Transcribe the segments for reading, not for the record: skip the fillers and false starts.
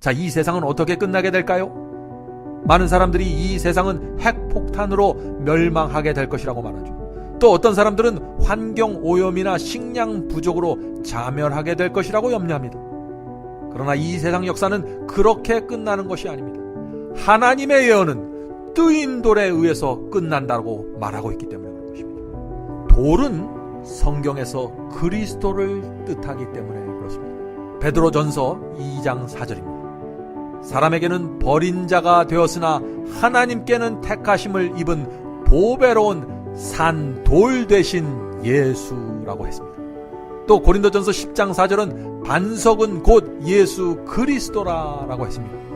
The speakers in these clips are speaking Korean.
자, 이 세상은 어떻게 끝나게 될까요? 많은 사람들이 이 세상은 핵폭탄으로 멸망하게 될 것이라고 말하죠. 또 어떤 사람들은 환경 오염이나 식량 부족으로 자멸하게 될 것이라고 염려합니다. 그러나 이 세상 역사는 그렇게 끝나는 것이 아닙니다. 하나님의 예언은 뜨인 돌에 의해서 끝난다고 말하고 있기 때문에 그런 것입니다. 돌은 성경에서 그리스도를 뜻하기 때문에 그렇습니다. 베드로전서 2장 4절입니다. 사람에게는 버린 자가 되었으나 하나님께는 택하심을 입은 보배로운 산돌 되신 예수라고 했습니다. 또 고린도전서 10장 4절은 반석은 곧 예수 그리스도라고 했습니다.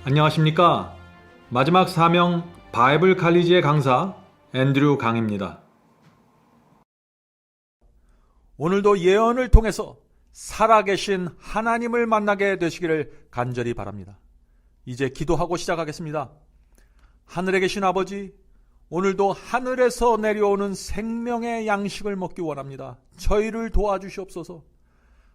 안녕하십니까? 마지막 사명 바이블 칼리지의 강사 앤드류 강입니다. 오늘도 예언을 통해서 살아계신 하나님을 만나게 되시기를 간절히 바랍니다. 이제 기도하고 시작하겠습니다. 하늘에 계신 아버지, 오늘도 하늘에서 내려오는 생명의 양식을 먹기 원합니다. 저희를 도와주시옵소서.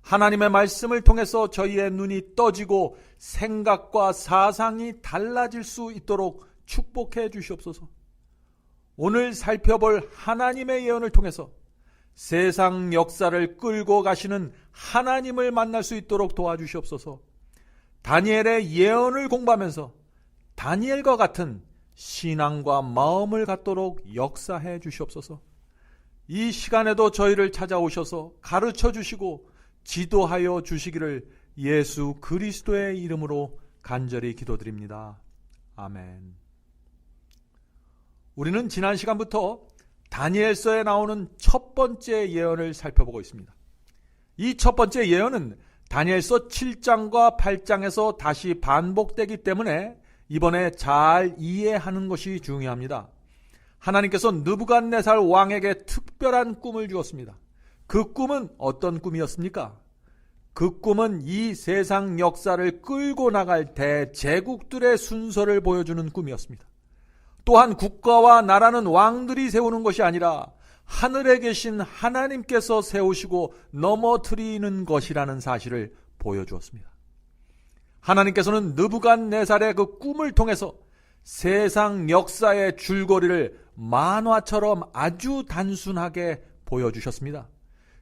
하나님의 말씀을 통해서 저희의 눈이 떠지고 생각과 사상이 달라질 수 있도록 축복해 주시옵소서. 오늘 살펴볼 하나님의 예언을 통해서 세상 역사를 끌고 가시는 하나님을 만날 수 있도록 도와주시옵소서. 다니엘의 예언을 공부하면서 다니엘과 같은 신앙과 마음을 갖도록 역사해 주시옵소서. 이 시간에도 저희를 찾아오셔서 가르쳐 주시고 지도하여 주시기를 예수 그리스도의 이름으로 간절히 기도드립니다. 아멘. 우리는 지난 시간부터 다니엘서에 나오는 첫 번째 예언을 살펴보고 있습니다. 이 첫 번째 예언은 다니엘서 7장과 8장에서 다시 반복되기 때문에 이번에 잘 이해하는 것이 중요합니다. 하나님께서 느부갓네살 왕에게 특별한 꿈을 주었습니다. 그 꿈은 어떤 꿈이었습니까? 그 꿈은 이 세상 역사를 끌고 나갈 대제국들의 순서를 보여주는 꿈이었습니다. 또한 국가와 나라는 왕들이 세우는 것이 아니라 하늘에 계신 하나님께서 세우시고 넘어뜨리는 것이라는 사실을 보여주었습니다. 하나님께서는 느부갓네살의 그 꿈을 통해서 세상 역사의 줄거리를 만화처럼 아주 단순하게 보여주셨습니다.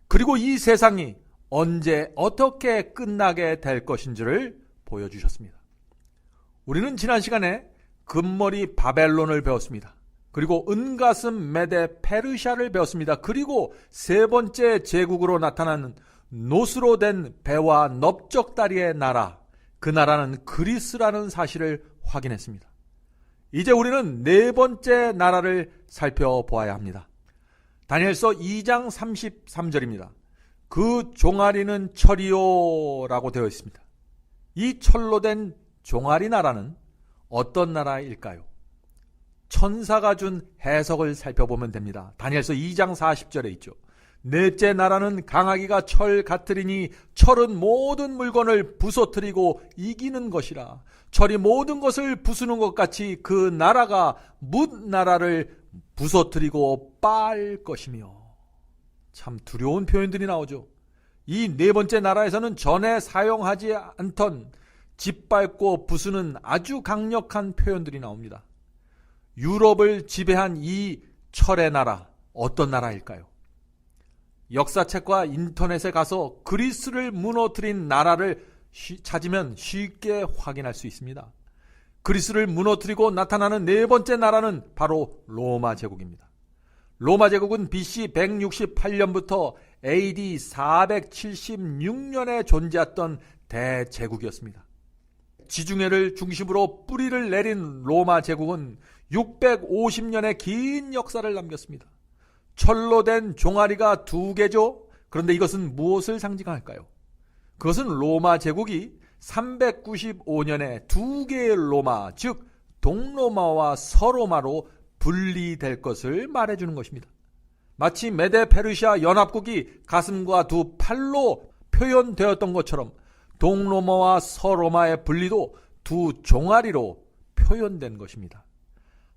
그리고 이 세상이 언제 어떻게 끝나게 될 것인지를 보여주셨습니다. 우리는 지난 시간에 금머리 바벨론을 배웠습니다. 그리고 은가슴 메데 페르시아를 배웠습니다. 그리고 세 번째 제국으로 나타나는 노스로 된 배와 넓적다리의 나라, 그 나라는 그리스라는 사실을 확인했습니다. 이제 우리는 네 번째 나라를 살펴보아야 합니다. 다니엘서 2장 33절입니다. 그 종아리는 철이요 라고 되어 있습니다. 이 철로 된 종아리 나라는 어떤 나라일까요? 천사가 준 해석을 살펴보면 됩니다. 다니엘서 2장 40절에 있죠. 넷째 나라는 강하기가 철 같으리니 철은 모든 물건을 부서뜨리고 이기는 것이라. 철이 모든 것을 부수는 것 같이 그 나라가 뭇 나라를 부서뜨리고 빨 것이며. 참 두려운 표현들이 나오죠. 이 네 번째 나라에서는 전에 사용하지 않던 짓밟고 부수는 아주 강력한 표현들이 나옵니다. 유럽을 지배한 이 철의 나라, 어떤 나라일까요? 역사책과 인터넷에 가서 그리스를 무너뜨린 나라를 찾으면 쉽게 확인할 수 있습니다. 그리스를 무너뜨리고 나타나는 네 번째 나라는 바로 로마 제국입니다. 로마 제국은 BC 168년부터 AD 476년에 존재했던 대제국이었습니다. 지중해를 중심으로 뿌리를 내린 로마 제국은 650년의 긴 역사를 남겼습니다. 철로 된 종아리가 두 개죠. 그런데 이것은 무엇을 상징할까요? 그것은 로마 제국이 395년에 두 개의 로마, 즉 동로마와 서로마로 분리될 것을 말해주는 것입니다. 마치 메데 페르시아 연합국이 가슴과 두 팔로 표현되었던 것처럼 동로마와 서로마의 분리도 두 종아리로 표현된 것입니다.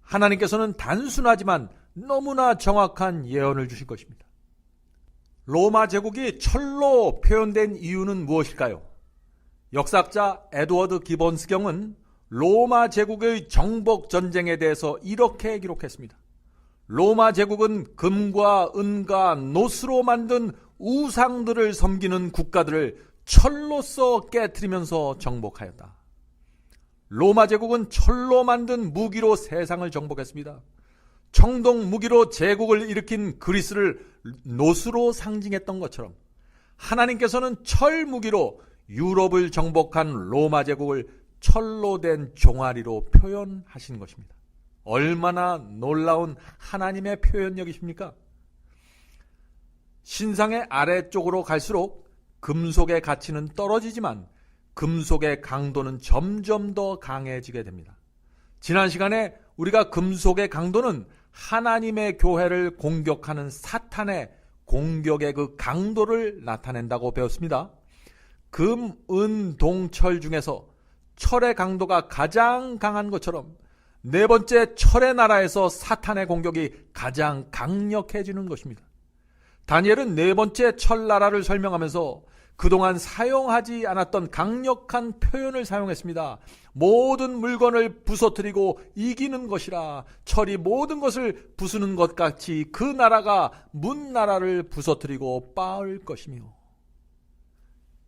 하나님께서는 단순하지만 너무나 정확한 예언을 주신 것입니다. 로마 제국이 철로 표현된 이유는 무엇일까요? 역사학자 에드워드 기본스경은 로마 제국의 정복 전쟁에 대해서 이렇게 기록했습니다. 로마 제국은 금과 은과 노스로 만든 우상들을 섬기는 국가들을 철로써 깨트리면서 정복하였다. 로마 제국은 철로 만든 무기로 세상을 정복했습니다. 청동 무기로 제국을 일으킨 그리스를 노스로 상징했던 것처럼 하나님께서는 철 무기로 유럽을 정복한 로마 제국을 철로 된 종아리로 표현하신 것입니다. 얼마나 놀라운 하나님의 표현력이십니까? 신상의 아래쪽으로 갈수록 금속의 가치는 떨어지지만 금속의 강도는 점점 더 강해지게 됩니다. 지난 시간에 우리가 금속의 강도는 하나님의 교회를 공격하는 사탄의 공격의 그 강도를 나타낸다고 배웠습니다. 금, 은, 동, 철 중에서 철의 강도가 가장 강한 것처럼 네 번째 철의 나라에서 사탄의 공격이 가장 강력해지는 것입니다. 다니엘은 네 번째 철 나라를 설명하면서 그동안 사용하지 않았던 강력한 표현을 사용했습니다. 모든 물건을 부서뜨리고 이기는 것이라 철이 모든 것을 부수는 것 같이 그 나라가 문 나라를 부서뜨리고 빻을 것이며,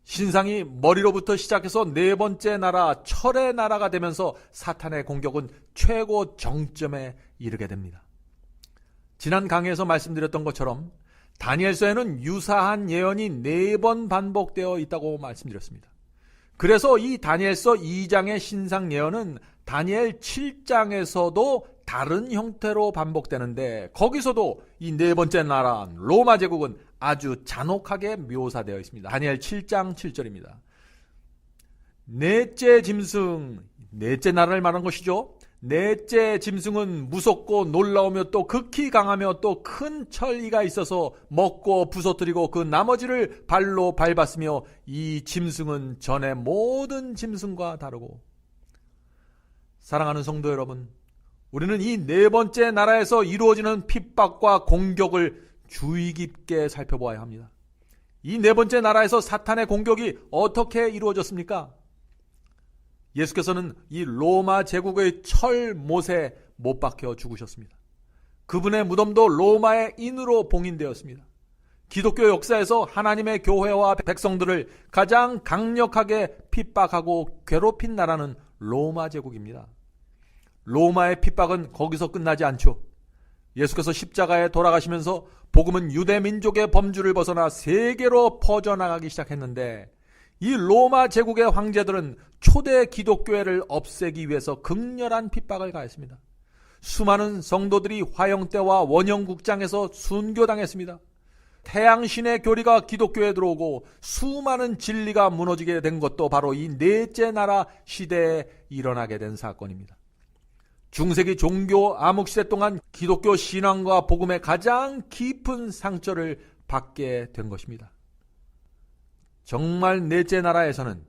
신상이 머리로부터 시작해서 네 번째 나라 철의 나라가 되면서 사탄의 공격은 최고 정점에 이르게 됩니다. 지난 강의에서 말씀드렸던 것처럼 다니엘서에는 유사한 예언이 4번 반복되어 있다고 말씀드렸습니다. 그래서 이 다니엘서 2장의 신상 예언은 다니엘 7장에서도 다른 형태로 반복되는데, 거기서도 이 네 번째 나라 로마 제국은 아주 잔혹하게 묘사되어 있습니다. 다니엘 7장 7절입니다. 넷째 짐승, 넷째 나라를 말한 것이죠. 넷째 짐승은 무섭고 놀라우며 또 극히 강하며 또 큰 철이가 있어서 먹고 부서뜨리고 그 나머지를 발로 밟았으며 이 짐승은 전의 모든 짐승과 다르고. 사랑하는 성도 여러분, 우리는 이 네 번째 나라에서 이루어지는 핍박과 공격을 주의 깊게 살펴보아야 합니다. 이 네 번째 나라에서 사탄의 공격이 어떻게 이루어졌습니까? 예수께서는 이 로마 제국의 철 못에 못 박혀 죽으셨습니다. 그분의 무덤도 로마의 인으로 봉인되었습니다. 기독교 역사에서 하나님의 교회와 백성들을 가장 강력하게 핍박하고 괴롭힌 나라는 로마 제국입니다. 로마의 핍박은 거기서 끝나지 않죠. 예수께서 십자가에 돌아가시면서 복음은 유대 민족의 범주를 벗어나 세계로 퍼져나가기 시작했는데, 이 로마 제국의 황제들은 초대 기독교회를 없애기 위해서 극렬한 핍박을 가했습니다. 수많은 성도들이 화형대와 원형국장에서 순교당했습니다. 태양신의 교리가 기독교에 들어오고 수많은 진리가 무너지게 된 것도 바로 이 넷째 나라 시대에 일어나게 된 사건입니다. 중세기 종교 암흑시대 동안 기독교 신앙과 복음의 가장 깊은 상처를 받게 된 것입니다. 정말 넷째 나라에서는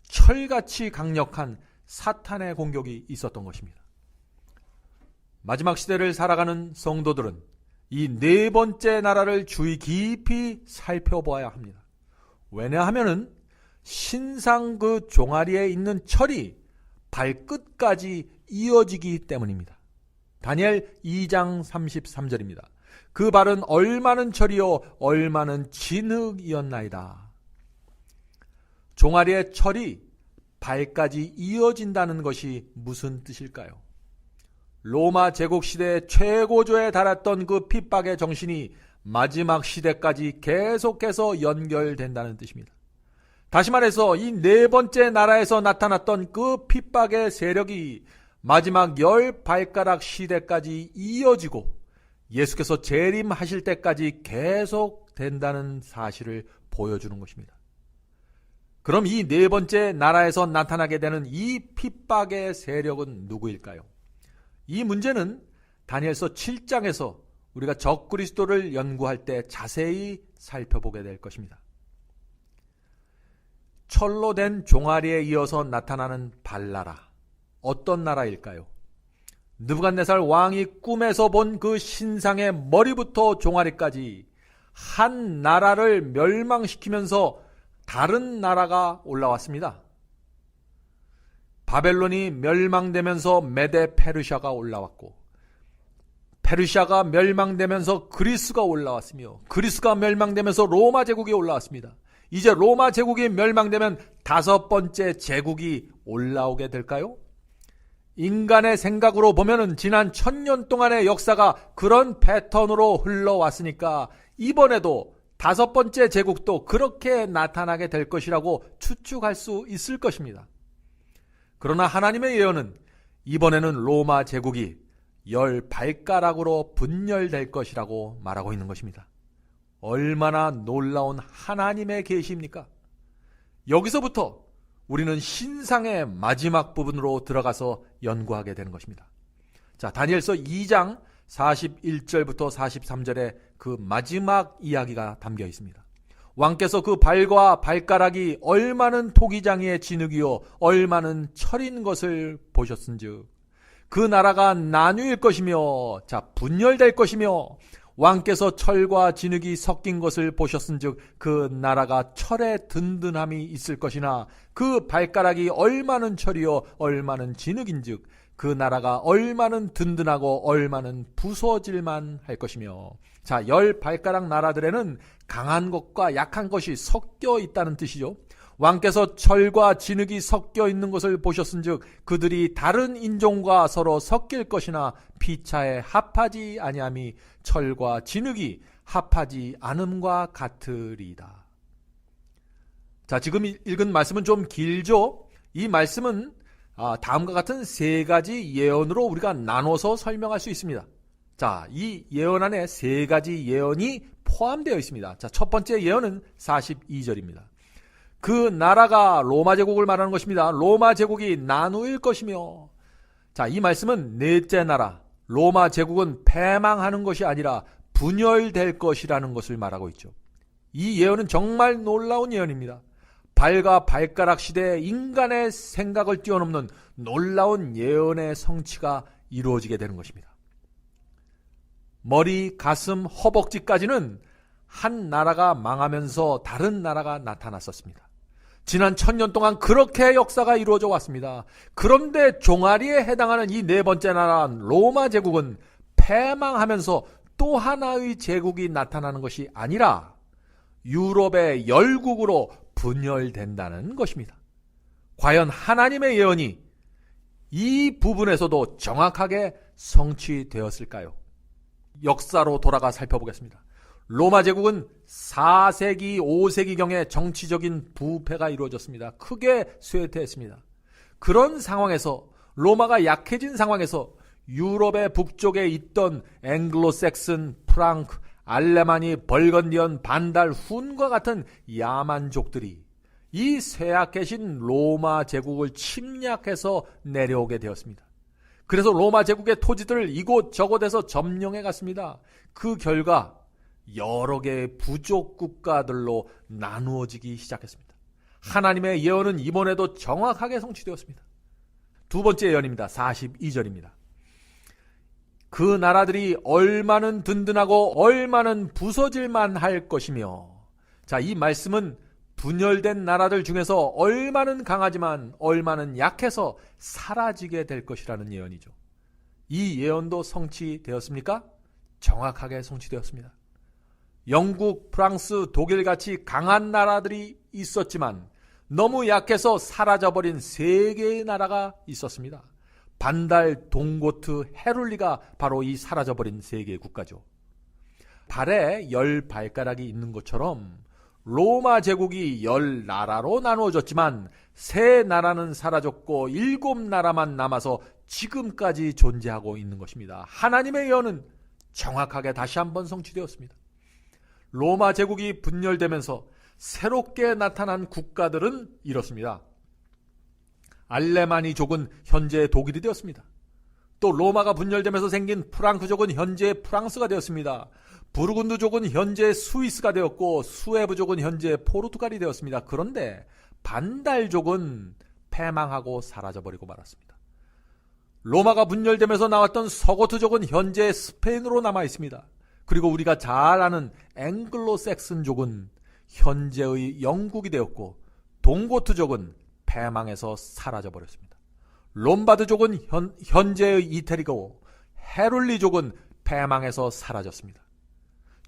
철같이 강력한 사탄의 공격이 있었던 것입니다. 마지막 시대를 살아가는 성도들은 이 네 번째 나라를 주의 깊이 살펴보아야 합니다. 왜냐하면 신상 그 종아리에 있는 철이 발끝까지 이어지기 때문입니다. 다니엘 2장 33절입니다. 그 발은 얼마는 철이요 얼마는 진흙이었나이다. 종아리의 철이 발까지 이어진다는 것이 무슨 뜻일까요? 로마 제국 시대의 최고조에 달했던 그 핍박의 정신이 마지막 시대까지 계속해서 연결된다는 뜻입니다. 다시 말해서 이 네 번째 나라에서 나타났던 그 핍박의 세력이 마지막 10발가락 시대까지 이어지고 예수께서 재림하실 때까지 계속된다는 사실을 보여주는 것입니다. 그럼 이 네 번째 나라에서 나타나게 되는 이 핍박의 세력은 누구일까요? 이 문제는 다니엘서 7장에서 우리가 적그리스도를 연구할 때 자세히 살펴보게 될 것입니다. 철로 된 종아리에 이어서 나타나는 발나라. 어떤 나라일까요? 느부갓네살 왕이 꿈에서 본 그 신상의 머리부터 종아리까지 한 나라를 멸망시키면서 다른 나라가 올라왔습니다. 바벨론이 멸망되면서 메데 페르시아가 올라왔고, 페르시아가 멸망되면서 그리스가 올라왔으며, 그리스가 멸망되면서 로마 제국이 올라왔습니다. 이제 로마 제국이 멸망되면 다섯 번째 제국이 올라오게 될까요? 인간의 생각으로 보면은 지난 1000년 동안의 역사가 그런 패턴으로 흘러왔으니까 이번에도 다섯 번째 제국도 그렇게 나타나게 될 것이라고 추측할 수 있을 것입니다. 그러나 하나님의 예언은 이번에는 로마 제국이 10발가락으로 분열될 것이라고 말하고 있는 것입니다. 얼마나 놀라운 하나님의 계시입니까? 여기서부터 우리는 신상의 마지막 부분으로 들어가서 연구하게 되는 것입니다. 자, 다니엘서 2장 41절부터 43절에 그 마지막 이야기가 담겨 있습니다. 왕께서 그 발과 발가락이 얼마는 토기장이의 진흙이요 얼마는 철인 것을 보셨은즉 그 나라가 나뉘일 것이며, 자, 분열될 것이며, 왕께서 철과 진흙이 섞인 것을 보셨은즉 그 나라가 철의 든든함이 있을 것이나 그 발가락이 얼마는 철이요 얼마는 진흙인즉 그 나라가 얼마는 든든하고 얼마는 부서질만 할 것이며. 자, 10발가락 나라들에는 강한 것과 약한 것이 섞여 있다는 뜻이죠. 왕께서 철과 진흙이 섞여 있는 것을 보셨은즉 그들이 다른 인종과 서로 섞일 것이나 피차에 합하지 아니함이 철과 진흙이 합하지 않음과 같으리이다. 자, 지금 읽은 말씀은 좀 길죠? 이 말씀은 다음과 같은 세 가지 예언으로 우리가 나눠서 설명할 수 있습니다. 자, 이 예언 안에 세 가지 예언이 포함되어 있습니다. 자, 첫 번째 예언은 42절입니다. 그 나라가 로마 제국을 말하는 것입니다. 로마 제국이 나누일 것이며. 자, 이 말씀은 넷째 나라, 로마 제국은 패망하는 것이 아니라 분열될 것이라는 것을 말하고 있죠. 이 예언은 정말 놀라운 예언입니다. 발과 발가락 시대에 인간의 생각을 뛰어넘는 놀라운 예언의 성취가 이루어지게 되는 것입니다. 머리, 가슴, 허벅지까지는 한 나라가 망하면서 다른 나라가 나타났었습니다. 지난 1000년 동안 그렇게 역사가 이루어져 왔습니다. 그런데 종아리에 해당하는 이 네 번째 나라 로마 제국은 패망하면서 또 하나의 제국이 나타나는 것이 아니라 유럽의 열국으로 분열된다는 것입니다. 과연 하나님의 예언이 이 부분에서도 정확하게 성취되었을까요? 역사로 돌아가 살펴보겠습니다. 로마 제국은 4세기, 5세기경에 정치적인 부패가 이루어졌습니다. 크게 쇠퇴했습니다. 그런 상황에서, 로마가 약해진 상황에서 유럽의 북쪽에 있던 앵글로색슨, 프랑크, 알레마니, 벌건디언, 반달, 훈과 같은 야만족들이 이 쇠약해진 로마 제국을 침략해서 내려오게 되었습니다. 그래서 로마 제국의 토지들을 이곳저곳에서 점령해 갔습니다. 그 결과 여러 개의 부족 국가들로 나누어지기 시작했습니다. 하나님의 예언은 이번에도 정확하게 성취되었습니다. 두 번째 예언입니다. 42절입니다. 그 나라들이 얼마는 든든하고 얼마는 부서질만 할 것이며. 자, 이 말씀은 분열된 나라들 중에서 얼마는 강하지만 얼마는 약해서 사라지게 될 것이라는 예언이죠. 이 예언도 성취되었습니까? 정확하게 성취되었습니다. 영국, 프랑스, 독일같이 강한 나라들이 있었지만 너무 약해서 사라져버린 세 개의 나라가 있었습니다. 반달, 동고트, 헤룰리가 바로 이 사라져버린 세 개의 국가죠. 발에 10발가락이 있는 것처럼 로마 제국이 10나라로 나누어졌지만 세 나라는 사라졌고 7나라만 남아서 지금까지 존재하고 있는 것입니다. 하나님의 예언은 정확하게 다시 한번 성취되었습니다. 로마 제국이 분열되면서 새롭게 나타난 국가들은 이렇습니다. 알레마니족은 현재 독일이 되었습니다. 또 로마가 분열되면서 생긴 프랑크족은 현재 프랑스가 되었습니다. 부르군드족은 현재 스위스가 되었고 수에브족은 현재 포르투갈이 되었습니다. 그런데 반달족은 패망하고 사라져버리고 말았습니다. 로마가 분열되면서 나왔던 서고트족은 현재 스페인으로 남아 있습니다. 그리고 우리가 잘 아는 앵글로색슨족은 현재의 영국이 되었고, 동고트족은 패망해서 사라져버렸습니다. 롬바드족은 현재의 이태리고, 헤룰리족은 패망해서 사라졌습니다.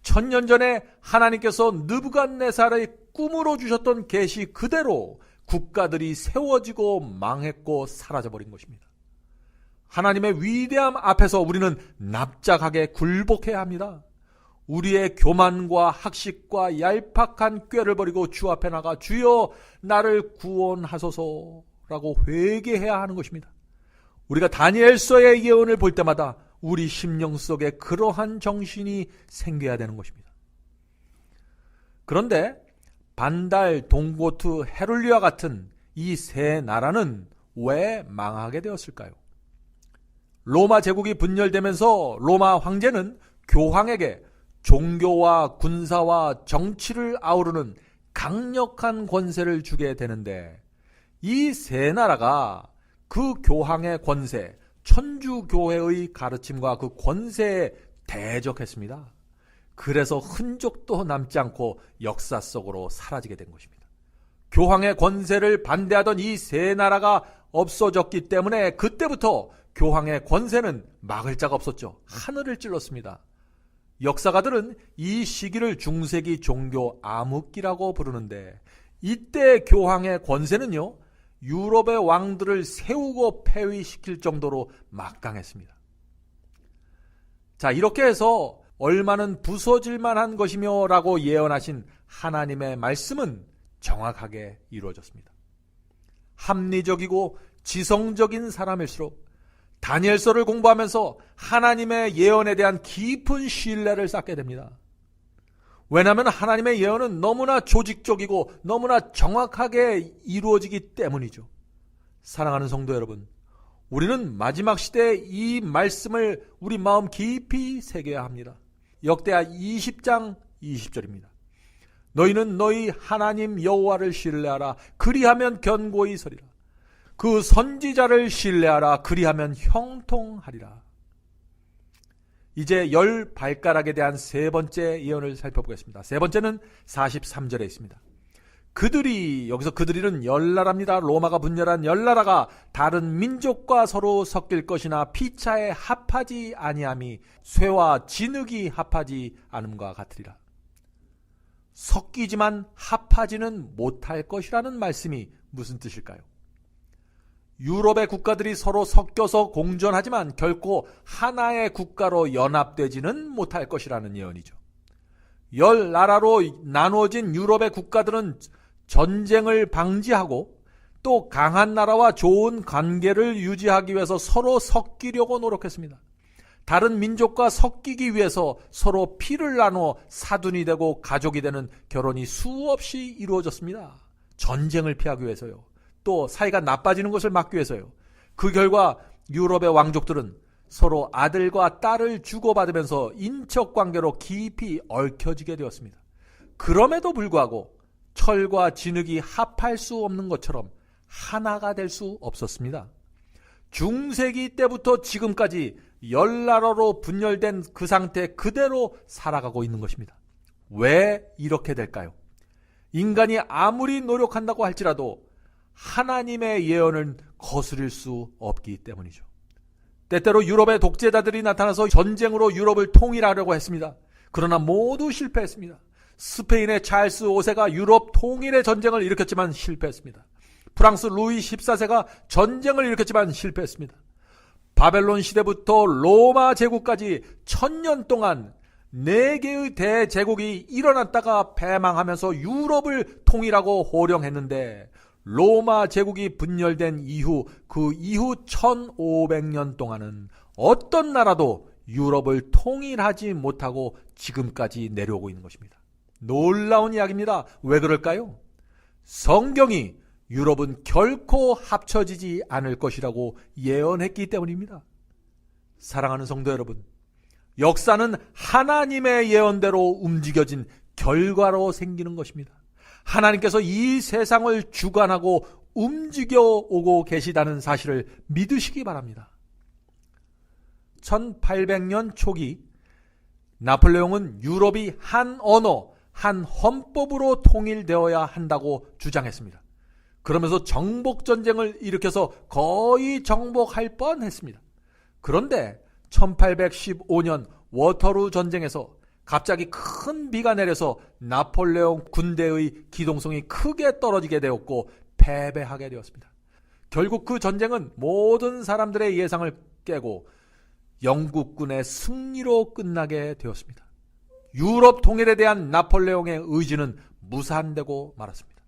1000년 전에 하나님께서 느부갓네살의 꿈으로 주셨던 계시 그대로 국가들이 세워지고 망했고 사라져버린 것입니다. 하나님의 위대함 앞에서 우리는 납작하게 굴복해야 합니다. 우리의 교만과 학식과 얄팍한 꾀를 버리고 주 앞에 나가 주여 나를 구원하소서라고 회개해야 하는 것입니다. 우리가 다니엘서의 예언을 볼 때마다 우리 심령 속에 그러한 정신이 생겨야 되는 것입니다. 그런데 반달, 동고트, 헤룰리와 같은 이 세 나라는 왜 망하게 되었을까요? 로마 제국이 분열되면서 로마 황제는 교황에게 종교와 군사와 정치를 아우르는 강력한 권세를 주게 되는데, 이 세 나라가 그 교황의 권세, 천주교회의 가르침과 그 권세에 대적했습니다. 그래서 흔적도 남지 않고 역사 속으로 사라지게 된 것입니다. 교황의 권세를 반대하던 이 세 나라가 없어졌기 때문에 그때부터 교황의 권세는 막을 자가 없었죠. 하늘을 찔렀습니다. 역사가들은 이 시기를 중세기 종교 암흑기라고 부르는데, 이때 교황의 권세는요, 유럽의 왕들을 세우고 폐위시킬 정도로 막강했습니다. 자, 이렇게 해서 얼마는 부서질 만한 것이며 라고 예언하신 하나님의 말씀은 정확하게 이루어졌습니다. 합리적이고 지성적인 사람일수록 다니엘서를 공부하면서 하나님의 예언에 대한 깊은 신뢰를 쌓게 됩니다. 왜냐하면 하나님의 예언은 너무나 조직적이고 너무나 정확하게 이루어지기 때문이죠. 사랑하는 성도 여러분, 우리는 마지막 시대에 이 말씀을 우리 마음 깊이 새겨야 합니다. 역대하 20장 20절입니다. 너희는 너희 하나님 여호와를 신뢰하라. 그리하면 견고히 서리라. 그 선지자를 신뢰하라. 그리하면 형통하리라. 이제 10발가락에 대한 세 번째 예언을 살펴보겠습니다. 세 번째는 43절에 있습니다. 여기서 그들이는 열나라입니다. 로마가 분열한 열나라가 다른 민족과 서로 섞일 것이나 피차에 합하지 아니함이 쇠와 진흙이 합하지 않음과 같으리라. 섞이지만 합하지는 못할 것이라는 말씀이 무슨 뜻일까요? 유럽의 국가들이 서로 섞여서 공존하지만 결코 하나의 국가로 연합되지는 못할 것이라는 예언이죠. 10나라로 나누어진 유럽의 국가들은 전쟁을 방지하고 또 강한 나라와 좋은 관계를 유지하기 위해서 서로 섞이려고 노력했습니다. 다른 민족과 섞이기 위해서 서로 피를 나누어 사돈이 되고 가족이 되는 결혼이 수없이 이루어졌습니다. 전쟁을 피하기 위해서요. 또 사이가 나빠지는 것을 막기 위해서요. 그 결과 유럽의 왕족들은 서로 아들과 딸을 주고받으면서 인척관계로 깊이 얽혀지게 되었습니다. 그럼에도 불구하고 철과 진흙이 합할 수 없는 것처럼 하나가 될 수 없었습니다. 중세기 때부터 지금까지 10나라로 분열된 그 상태 그대로 살아가고 있는 것입니다. 왜 이렇게 될까요? 인간이 아무리 노력한다고 할지라도 하나님의 예언은 거스릴 수 없기 때문이죠. 때때로 유럽의 독재자들이 나타나서 전쟁으로 유럽을 통일하려고 했습니다. 그러나 모두 실패했습니다. 스페인의 찰스 5세가 유럽 통일의 전쟁을 일으켰지만 실패했습니다. 프랑스 루이 14세가 전쟁을 일으켰지만 실패했습니다. 바벨론 시대부터 로마 제국까지 1000년 동안 4개의 대제국이 일어났다가 패망하면서 유럽을 통일하고 호령했는데, 로마 제국이 분열된 이후 그 이후 1500년 동안은 어떤 나라도 유럽을 통일하지 못하고 지금까지 내려오고 있는 것입니다. 놀라운 이야기입니다. 왜 그럴까요? 성경이 유럽은 결코 합쳐지지 않을 것이라고 예언했기 때문입니다. 사랑하는 성도 여러분, 역사는 하나님의 예언대로 움직여진 결과로 생기는 것입니다. 하나님께서 이 세상을 주관하고 움직여 오고 계시다는 사실을 믿으시기 바랍니다. 1800년 초기 나폴레옹은 유럽이 한 언어, 한 헌법으로 통일되어야 한다고 주장했습니다. 그러면서 정복전쟁을 일으켜서 거의 정복할 뻔했습니다. 그런데 1815년 워터루 전쟁에서 갑자기 큰 비가 내려서 나폴레옹 군대의 기동성이 크게 떨어지게 되었고 패배하게 되었습니다. 결국 그 전쟁은 모든 사람들의 예상을 깨고 영국군의 승리로 끝나게 되었습니다. 유럽 통일에 대한 나폴레옹의 의지는 무산되고 말았습니다.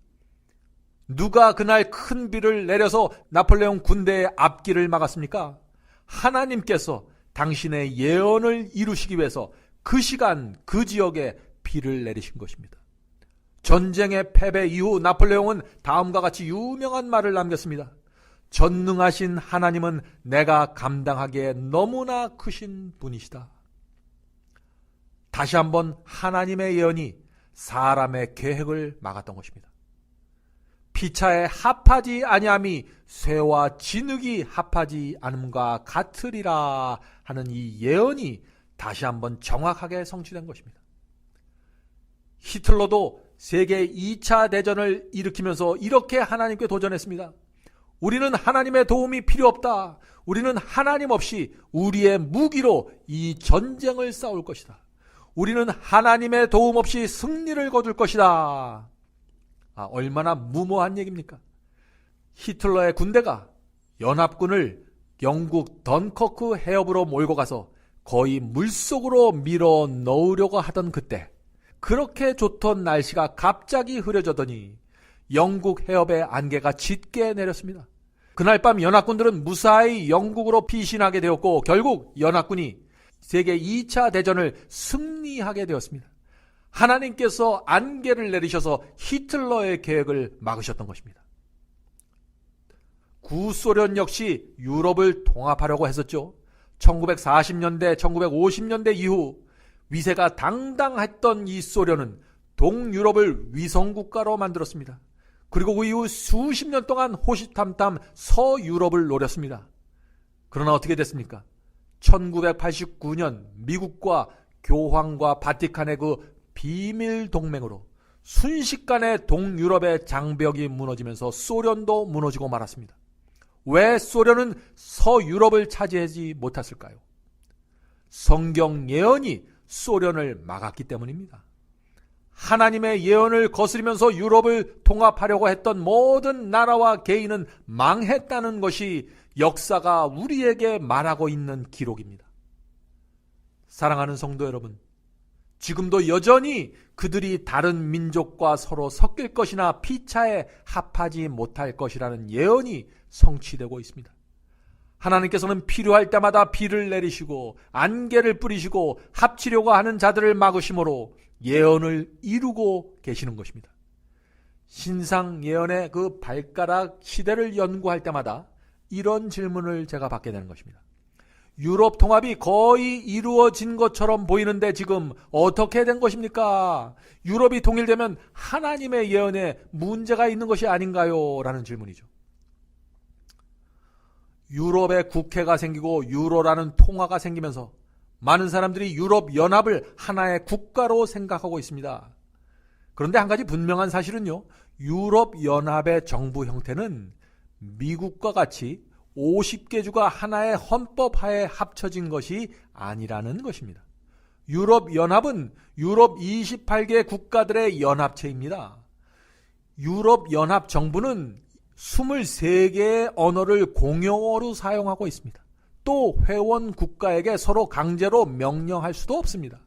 누가 그날 큰 비를 내려서 나폴레옹 군대의 앞길을 막았습니까? 하나님께서 당신의 예언을 이루시기 위해서 그 시간 그 지역에 비를 내리신 것입니다. 전쟁의 패배 이후 나폴레옹은 다음과 같이 유명한 말을 남겼습니다. 전능하신 하나님은 내가 감당하기에 너무나 크신 분이시다. 다시 한번 하나님의 예언이 사람의 계획을 막았던 것입니다. 피차에 합하지 아니함이 쇠와 진흙이 합하지 않음과 같으리라 하는 이 예언이 다시 한번 정확하게 성취된 것입니다. 히틀러도 세계 2차 대전을 일으키면서 이렇게 하나님께 도전했습니다. 우리는 하나님의 도움이 필요 없다. 우리는 하나님 없이 우리의 무기로 이 전쟁을 싸울 것이다. 우리는 하나님의 도움 없이 승리를 거둘 것이다. 얼마나 무모한 얘기입니까? 히틀러의 군대가 연합군을 영국 던커크 해협으로 몰고 가서 거의 물속으로 밀어 넣으려고 하던 그때, 그렇게 좋던 날씨가 갑자기 흐려졌더니 영국 해협의 안개가 짙게 내렸습니다. 그날 밤 연합군들은 무사히 영국으로 피신하게 되었고 결국 연합군이 세계 2차 대전을 승리하게 되었습니다. 하나님께서 안개를 내리셔서 히틀러의 계획을 막으셨던 것입니다. 구소련 역시 유럽을 통합하려고 했었죠. 1940년대, 1950년대 이후 위세가 당당했던 이 소련은 동유럽을 위성국가로 만들었습니다. 그리고 그 이후 수십 년 동안 호시탐탐 서유럽을 노렸습니다. 그러나 어떻게 됐습니까? 1989년 미국과 교황과 바티칸의 그 비밀 동맹으로 순식간에 동유럽의 장벽이 무너지면서 소련도 무너지고 말았습니다. 왜 소련은 서유럽을 차지하지 못했을까요? 성경 예언이 소련을 막았기 때문입니다. 하나님의 예언을 거스리면서 유럽을 통합하려고 했던 모든 나라와 개인은 망했다는 것이 역사가 우리에게 말하고 있는 기록입니다. 사랑하는 성도 여러분, 지금도 여전히 그들이 다른 민족과 서로 섞일 것이나 피차에 합하지 못할 것이라는 예언이 성취되고 있습니다. 하나님께서는 필요할 때마다 비를 내리시고 안개를 뿌리시고 합치려고 하는 자들을 막으심으로 예언을 이루고 계시는 것입니다. 신상 예언의 그 발가락 시대를 연구할 때마다 이런 질문을 제가 받게 되는 것입니다. 유럽 통합이 거의 이루어진 것처럼 보이는데 지금 어떻게 된 것입니까? 유럽이 통일되면 하나님의 예언에 문제가 있는 것이 아닌가요? 라는 질문이죠. 유럽의 국회가 생기고 유로라는 통화가 생기면서 많은 사람들이 유럽 연합을 하나의 국가로 생각하고 있습니다. 그런데 한 가지 분명한 사실은요, 유럽 연합의 정부 형태는 미국과 같이 50개 주가 하나의 헌법 하에 합쳐진 것이 아니라는 것입니다. 유럽 연합은 유럽 28개 국가들의 연합체입니다. 유럽 연합 정부는 23개의 언어를 공용어로 사용하고 있습니다. 또 회원 국가에게 서로 강제로 명령할 수도 없습니다.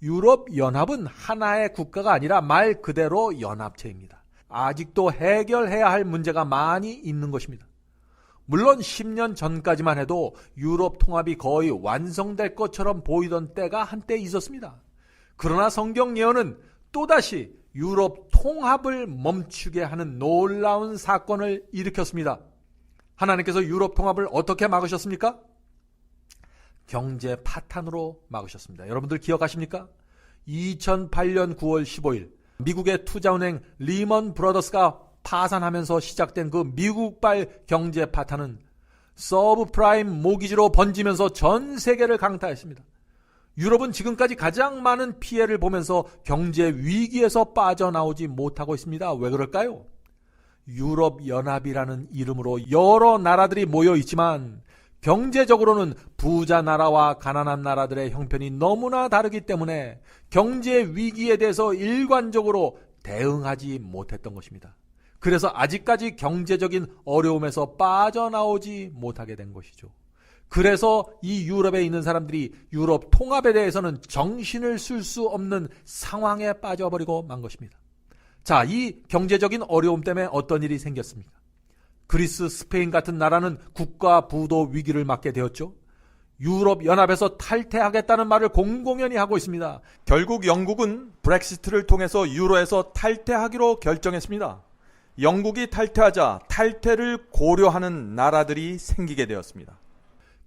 유럽 연합은 하나의 국가가 아니라 말 그대로 연합체입니다. 아직도 해결해야 할 문제가 많이 있는 것입니다. 물론 10년 전까지만 해도 유럽 통합이 거의 완성될 것처럼 보이던 때가 한때 있었습니다. 그러나 성경 예언은 또다시 유럽 통합을 멈추게 하는 놀라운 사건을 일으켰습니다. 하나님께서 유럽 통합을 어떻게 막으셨습니까? 경제 파탄으로 막으셨습니다. 여러분들 기억하십니까? 2008년 9월 15일 미국의 투자은행 리먼 브러더스가 파산하면서 시작된 그 미국발 경제 파탄은 서브프라임 모기지로 번지면서 전 세계를 강타했습니다. 유럽은 지금까지 가장 많은 피해를 보면서 경제 위기에서 빠져나오지 못하고 있습니다. 왜 그럴까요? 유럽연합이라는 이름으로 여러 나라들이 모여 있지만 경제적으로는 부자 나라와 가난한 나라들의 형편이 너무나 다르기 때문에 경제 위기에 대해서 일관적으로 대응하지 못했던 것입니다. 그래서 아직까지 경제적인 어려움에서 빠져나오지 못하게 된 것이죠. 그래서 이 유럽에 있는 사람들이 유럽 통합에 대해서는 정신을 쓸 수 없는 상황에 빠져버리고 만 것입니다. 자, 이 경제적인 어려움 때문에 어떤 일이 생겼습니까? 그리스, 스페인 같은 나라는 국가 부도 위기를 맞게 되었죠. 유럽연합에서 탈퇴하겠다는 말을 공공연히 하고 있습니다. 결국 영국은 브렉시트를 통해서 유로에서 탈퇴하기로 결정했습니다. 영국이 탈퇴하자 탈퇴를 고려하는 나라들이 생기게 되었습니다.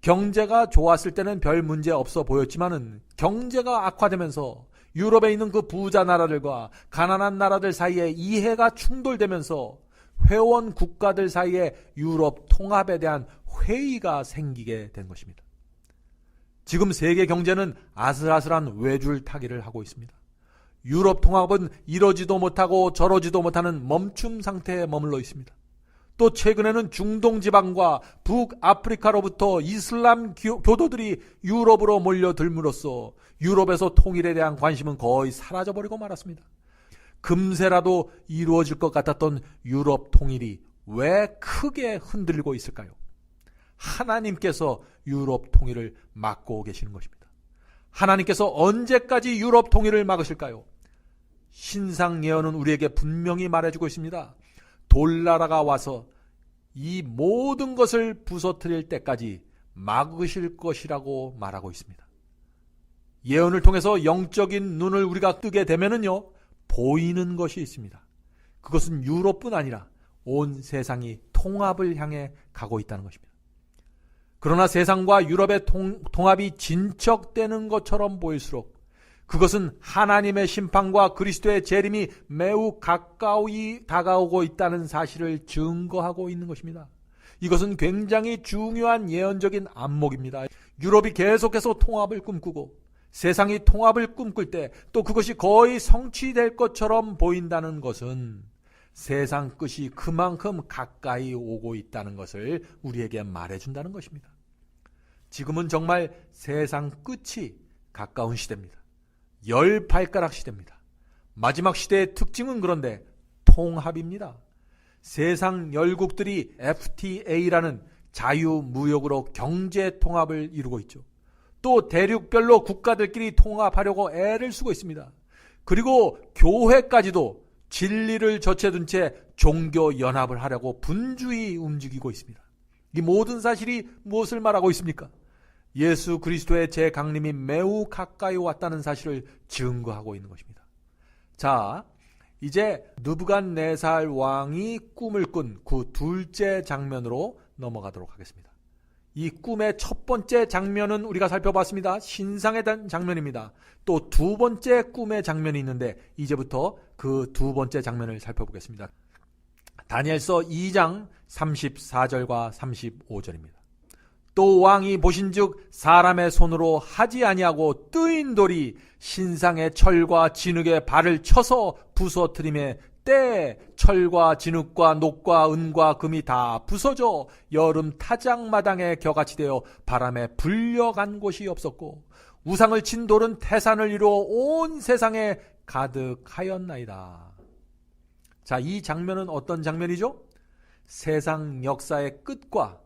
경제가 좋았을 때는 별 문제 없어 보였지만은 경제가 악화되면서 유럽에 있는 그 부자 나라들과 가난한 나라들 사이에 이해가 충돌되면서 회원 국가들 사이에 유럽 통합에 대한 회의가 생기게 된 것입니다. 지금 세계 경제는 아슬아슬한 외줄타기를 하고 있습니다. 유럽 통합은 이러지도 못하고 저러지도 못하는 멈춤 상태에 머물러 있습니다. 또 최근에는 중동 지방과 북아프리카로부터 이슬람 교도들이 유럽으로 몰려들므로써 유럽에서 통일에 대한 관심은 거의 사라져버리고 말았습니다. 금세라도 이루어질 것 같았던 유럽 통일이 왜 크게 흔들리고 있을까요? 하나님께서 유럽 통일을 막고 계시는 것입니다. 하나님께서 언제까지 유럽 통일을 막으실까요? 신상 예언은 우리에게 분명히 말해주고 있습니다. 돌나라가 와서 이 모든 것을 부서뜨릴 때까지 막으실 것이라고 말하고 있습니다. 예언을 통해서 영적인 눈을 우리가 뜨게 되면은요, 보이는 것이 있습니다. 그것은 유럽뿐 아니라 온 세상이 통합을 향해 가고 있다는 것입니다. 그러나 세상과 유럽의 통합이 진척되는 것처럼 보일수록 그것은 하나님의 심판과 그리스도의 재림이 매우 가까이 다가오고 있다는 사실을 증거하고 있는 것입니다. 이것은 굉장히 중요한 예언적인 안목입니다. 유럽이 계속해서 통합을 꿈꾸고 세상이 통합을 꿈꿀 때 또 그것이 거의 성취될 것처럼 보인다는 것은 세상 끝이 그만큼 가까이 오고 있다는 것을 우리에게 말해준다는 것입니다. 지금은 정말 세상 끝이 가까운 시대입니다. 열 발가락 시대입니다. 마지막 시대의 특징은 그런데 통합입니다. 세상 열국들이 FTA라는 자유무역으로 경제 통합을 이루고 있죠. 또 대륙별로 국가들끼리 통합하려고 애를 쓰고 있습니다. 그리고 교회까지도 진리를 젖혀둔 채 종교 연합을 하려고 분주히 움직이고 있습니다. 이 모든 사실이 무엇을 말하고 있습니까? 예수 그리스도의 재강림이 매우 가까이 왔다는 사실을 증거하고 있는 것입니다. 자, 이제 느부갓네살 왕이 꿈을 꾼 그 둘째 장면으로 넘어가도록 하겠습니다. 이 꿈의 첫 번째 장면은 우리가 살펴봤습니다. 신상에 대한 장면입니다. 또 두 번째 꿈의 장면이 있는데 이제부터 그 두 번째 장면을 살펴보겠습니다. 다니엘서 2장 34절과 35절입니다. 또 왕이 보신즉 사람의 손으로 하지 아니하고 뜨인 돌이 신상의 철과 진흙에 발을 쳐서 부서뜨림에 때 철과 진흙과 녹과 은과 금이 다 부서져 여름 타작마당에 겨같이 되어 바람에 불려간 곳이 없었고 우상을 친 돌은 태산을 이루어 온 세상에 가득하였나이다. 자, 이 장면은 어떤 장면이죠? 세상 역사의 끝과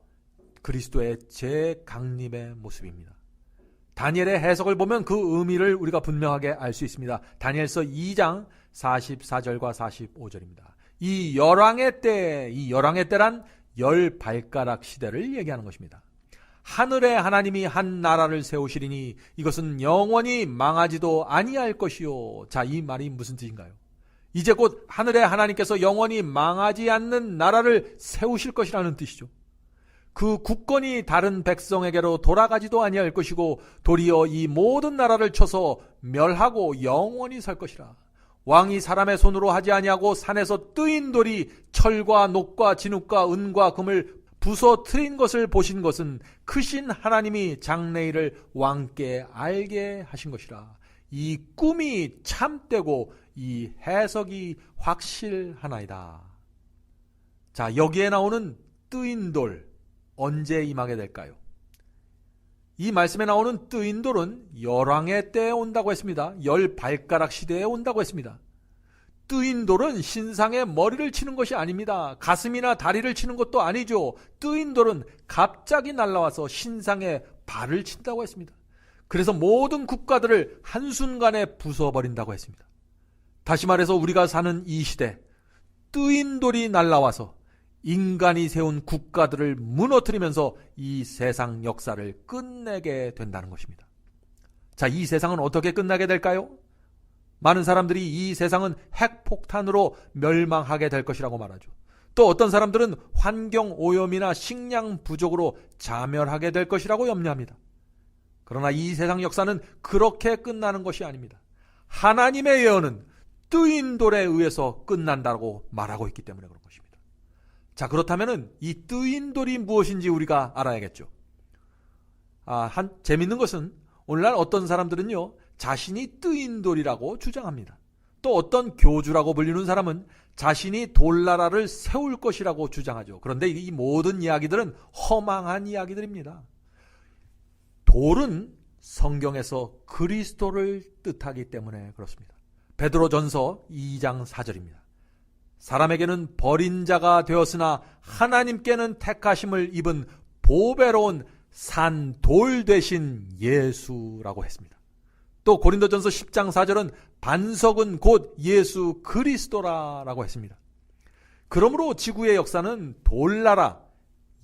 그리스도의 재강림의 모습입니다. 다니엘의 해석을 보면 그 의미를 우리가 분명하게 알 수 있습니다. 다니엘서 2장 44절과 45절입니다. 이 열왕의 때란 열 발가락 시대를 얘기하는 것입니다. 하늘에 하나님이 한 나라를 세우시리니 이것은 영원히 망하지도 아니할 것이요. 자, 이 말이 무슨 뜻인가요? 이제 곧 하늘에 하나님께서 영원히 망하지 않는 나라를 세우실 것이라는 뜻이죠. 그 국권이 다른 백성에게로 돌아가지도 아니할 것이고 도리어 이 모든 나라를 쳐서 멸하고 영원히 살 것이라. 왕이 사람의 손으로 하지 아니하고 산에서 뜨인 돌이 철과 녹과 진흙과 은과 금을 부서뜨린 것을 보신 것은 크신 하나님이 장래일을 왕께 알게 하신 것이라. 이 꿈이 참되고 이 해석이 확실하나이다. 자, 여기에 나오는 뜨인 돌, 언제 임하게 될까요? 이 말씀에 나오는 뜨인 돌은 열왕의 때에 온다고 했습니다. 10발가락 시대에 온다고 했습니다. 뜨인 돌은 신상의 머리를 치는 것이 아닙니다. 가슴이나 다리를 치는 것도 아니죠. 뜨인 돌은 갑자기 날아와서 신상의 발을 친다고 했습니다. 그래서 모든 국가들을 한순간에 부숴버린다고 했습니다. 다시 말해서 우리가 사는 이 시대, 뜨인 돌이 날아와서 인간이 세운 국가들을 무너뜨리면서 이 세상 역사를 끝내게 된다는 것입니다. 자, 이 세상은 어떻게 끝나게 될까요? 많은 사람들이 이 세상은 핵폭탄으로 멸망하게 될 것이라고 말하죠. 또 어떤 사람들은 환경 오염이나 식량 부족으로 자멸하게 될 것이라고 염려합니다. 그러나 이 세상 역사는 그렇게 끝나는 것이 아닙니다. 하나님의 예언은 뜨인 돌에 의해서 끝난다고 말하고 있기 때문에 그런 것입니다. 자, 그렇다면 이 뜨인 돌이 무엇인지 우리가 알아야겠죠. 재밌는 것은 오늘날 어떤 사람들은요, 자신이 뜨인 돌이라고 주장합니다. 또 어떤 교주라고 불리는 사람은 자신이 돌나라를 세울 것이라고 주장하죠. 그런데 이 모든 이야기들은 허망한 이야기들입니다. 돌은 성경에서 그리스도를 뜻하기 때문에 그렇습니다. 베드로전서 2장 4절입니다. 사람에게는 버린 자가 되었으나 하나님께는 택하심을 입은 보배로운 산 돌 되신 예수라고 했습니다. 또 고린도전서 10장 4절은 반석은 곧 예수 그리스도라라고 했습니다. 그러므로 지구의 역사는 돌나라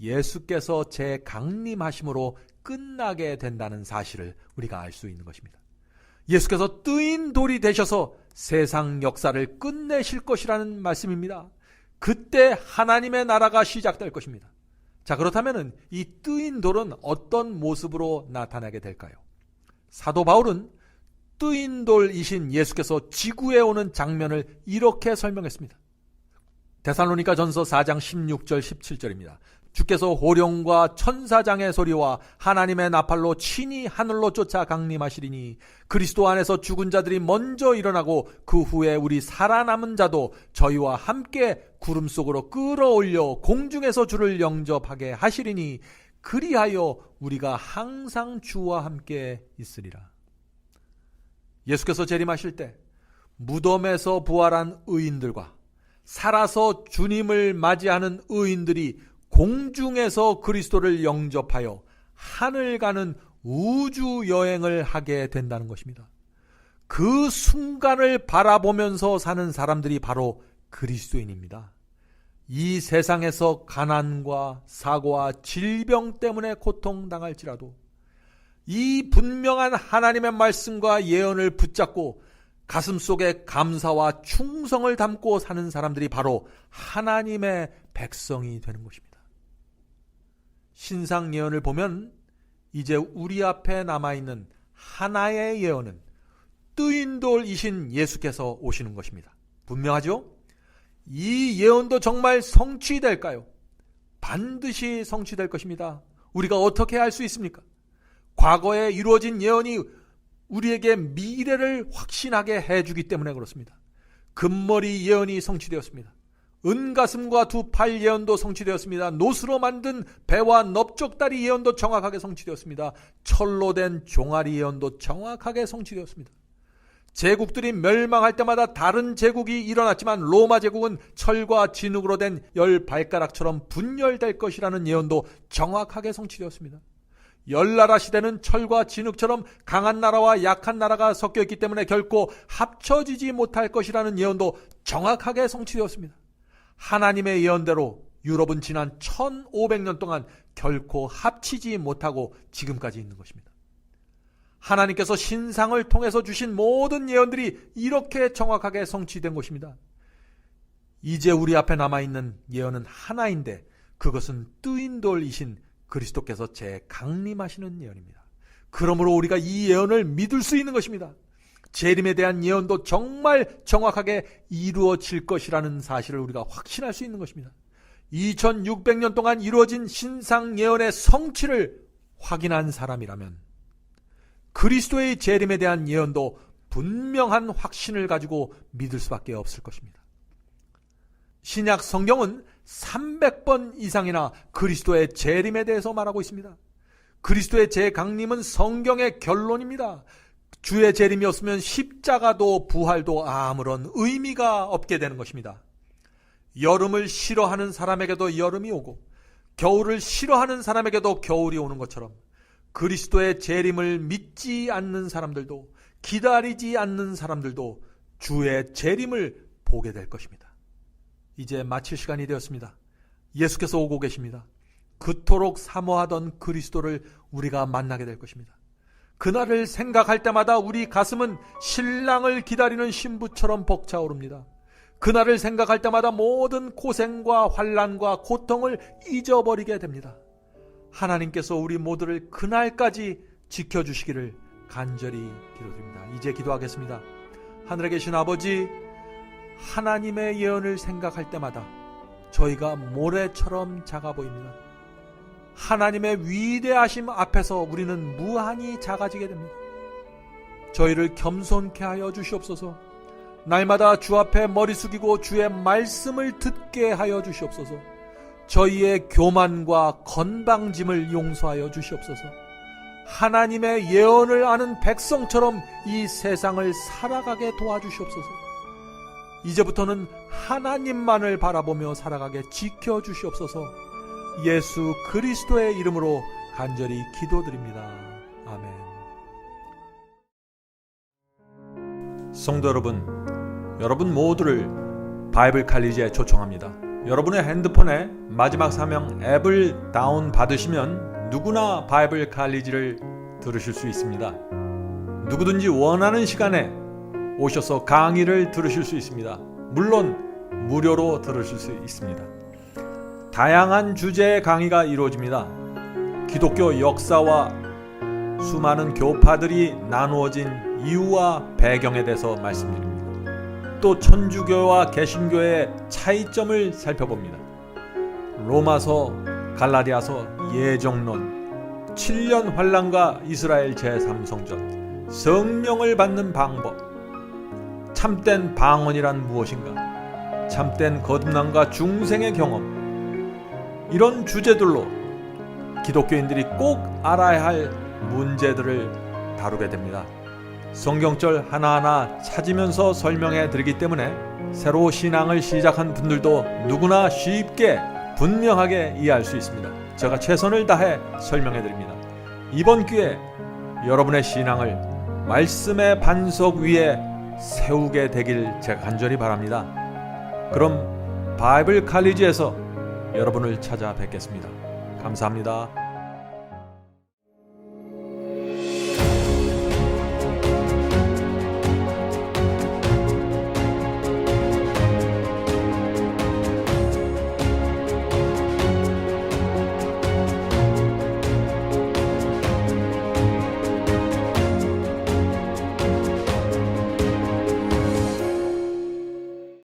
예수께서 재강림하심으로 끝나게 된다는 사실을 우리가 알 수 있는 것입니다. 예수께서 뜨인 돌이 되셔서 세상 역사를 끝내실 것이라는 말씀입니다. 그때 하나님의 나라가 시작될 것입니다. 자, 그렇다면 이 뜨인 돌은 어떤 모습으로 나타나게 될까요? 사도 바울은 뜨인 돌이신 예수께서 지구에 오는 장면을 이렇게 설명했습니다. 데살로니가 전서 4장 16절 17절입니다. 주께서 호령과 천사장의 소리와 하나님의 나팔로 친히 하늘로 쫓아 강림하시리니 그리스도 안에서 죽은 자들이 먼저 일어나고 그 후에 우리 살아남은 자도 저희와 함께 구름 속으로 끌어올려 공중에서 주를 영접하게 하시리니 그리하여 우리가 항상 주와 함께 있으리라. 예수께서 재림하실 때 무덤에서 부활한 의인들과 살아서 주님을 맞이하는 의인들이 공중에서 그리스도를 영접하여 하늘 가는 우주 여행을 하게 된다는 것입니다. 그 순간을 바라보면서 사는 사람들이 바로 그리스도인입니다. 이 세상에서 가난과 사고와 질병 때문에 고통당할지라도 이 분명한 하나님의 말씀과 예언을 붙잡고 가슴속에 감사와 충성을 담고 사는 사람들이 바로 하나님의 백성이 되는 것입니다. 신상 예언을 보면 이제 우리 앞에 남아있는 하나의 예언은 뜨인 돌이신 예수께서 오시는 것입니다. 분명하죠? 이 예언도 정말 성취될까요? 반드시 성취될 것입니다. 우리가 어떻게 알 수 있습니까? 과거에 이루어진 예언이 우리에게 미래를 확신하게 해주기 때문에 그렇습니다. 금머리 예언이 성취되었습니다. 은가슴과 두 팔 예언도 성취되었습니다. 노수로 만든 배와 넓적다리 예언도 정확하게 성취되었습니다. 철로 된 종아리 예언도 정확하게 성취되었습니다. 제국들이 멸망할 때마다 다른 제국이 일어났지만 로마 제국은 철과 진흙으로 된 10발가락처럼 분열될 것이라는 예언도 정확하게 성취되었습니다. 열나라 시대는 철과 진흙처럼 강한 나라와 약한 나라가 섞여 있기 때문에 결코 합쳐지지 못할 것이라는 예언도 정확하게 성취되었습니다. 하나님의 예언대로 유럽은 지난 1500년 동안 결코 합치지 못하고 지금까지 있는 것입니다. 하나님께서 신상을 통해서 주신 모든 예언들이 이렇게 정확하게 성취된 것입니다. 이제 우리 앞에 남아있는 예언은 하나인데 그것은 뜨인 돌이신 그리스도께서 재강림하시는 예언입니다. 그러므로 우리가 이 예언을 믿을 수 있는 것입니다. 재림에 대한 예언도 정말 정확하게 이루어질 것이라는 사실을 우리가 확신할 수 있는 것입니다. 2600년 동안 이루어진 신상 예언의 성취를 확인한 사람이라면 그리스도의 재림에 대한 예언도 분명한 확신을 가지고 믿을 수밖에 없을 것입니다. 신약 성경은 300번 이상이나 그리스도의 재림에 대해서 말하고 있습니다. 그리스도의 재강림은 성경의 결론입니다. 주의 재림이 없으면 십자가도 부활도 아무런 의미가 없게 되는 것입니다. 여름을 싫어하는 사람에게도 여름이 오고 겨울을 싫어하는 사람에게도 겨울이 오는 것처럼 그리스도의 재림을 믿지 않는 사람들도 기다리지 않는 사람들도 주의 재림을 보게 될 것입니다. 이제 마칠 시간이 되었습니다. 예수께서 오고 계십니다. 그토록 사모하던 그리스도를 우리가 만나게 될 것입니다. 그날을 생각할 때마다 우리 가슴은 신랑을 기다리는 신부처럼 벅차오릅니다. 그날을 생각할 때마다 모든 고생과 환난과 고통을 잊어버리게 됩니다. 하나님께서 우리 모두를 그날까지 지켜주시기를 간절히 기도드립니다. 이제 기도하겠습니다. 하늘에 계신 아버지, 하나님의 예언을 생각할 때마다 저희가 모래처럼 작아 보입니다. 하나님의 위대하심 앞에서 우리는 무한히 작아지게 됩니다. 저희를 겸손케 하여 주시옵소서. 날마다 주 앞에 머리 숙이고 주의 말씀을 듣게 하여 주시옵소서. 저희의 교만과 건방짐을 용서하여 주시옵소서. 하나님의 예언을 아는 백성처럼 이 세상을 살아가게 도와주시옵소서. 이제부터는 하나님만을 바라보며 살아가게 지켜주시옵소서. 예수 그리스도의 이름으로 간절히 기도드립니다. 아멘. 성도 여러분 모두를 바이블 칼리지에 초청합니다. 여러분의 핸드폰에 마지막 사명 앱을 다운 받으시면 누구나 바이블 칼리지를 들으실 수 있습니다. 누구든지 원하는 시간에 오셔서 강의를 들으실 수 있습니다. 물론 무료로 들으실 수 있습니다. 다양한 주제의 강의가 이루어집니다. 기독교 역사와 수많은 교파들이 나누어진 이유와 배경에 대해서 말씀드립니다. 또 천주교와 개신교의 차이점을 살펴봅니다. 로마서, 갈라디아서, 예정론, 7년 환란과 이스라엘 제3성전, 성령을 받는 방법, 참된 방언이란 무엇인가, 참된 거듭남과 중생의 경험, 이런 주제들로 기독교인들이 꼭 알아야 할 문제들을 다루게 됩니다. 성경절 하나하나 찾으면서 설명해 드리기 때문에 새로 신앙을 시작한 분들도 누구나 쉽게 분명하게 이해할 수 있습니다. 제가 최선을 다해 설명해 드립니다. 이번 기회에 여러분의 신앙을 말씀의 반석 위에 세우게 되길 제가 간절히 바랍니다. 그럼 바이블 칼리지에서 여러분을 찾아뵙겠습니다. 감사합니다.